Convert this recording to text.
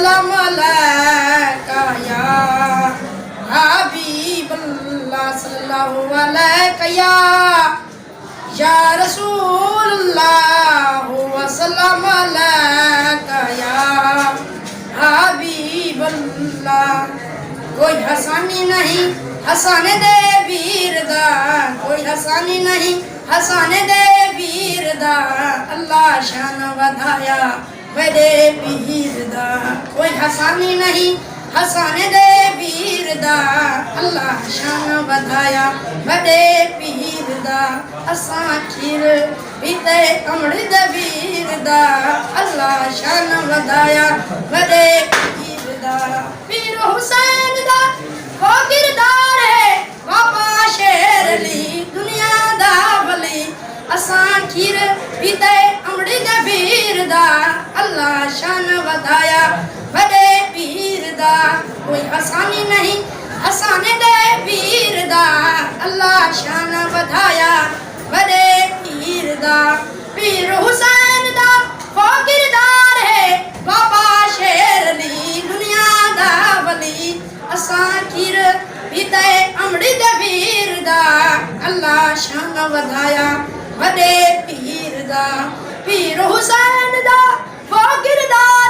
वसल्लम अलैका या हबीब अल्लाह सल्लल्लाहु अलैका या रसूल अल्लाह वसल्लम अलैका या हबीब अल्लाह। कोई हसानी नहीं हसाने दे वीर दा, कोई हसानी नहीं हसाने दे वीर दा, अल्लाह शान वधाया मेरे पीर दा। कोई हसानी नहीं हसाने दे वीर दा, अल्लाह शान वधाया मेरे पीर दा। असां खीर पीते अमड़ी दे वीर दा, अल्लाह शान वधाया मेरे पीर दा। पीर हुसैन दा वो किरदार है बाबा शेर अली दुनिया दा वली। असां खीर पीते अमड़ी दे वीर दा, अल्लाह शान वधाया बड़े पीर दा। कोई हसानी नहीं हसाने दे वीर दा, अल्लाह शान वधाया बड़े पीर दा। पीर हुसैन दा वो किरदार है बाबा शेर अली दुनिया दा वली। असां खीर पीते अमड़ी दे वीर दा, अल्लाह शान वधाया बड़े पीर दा। पीर हुसैन दा वो किरदार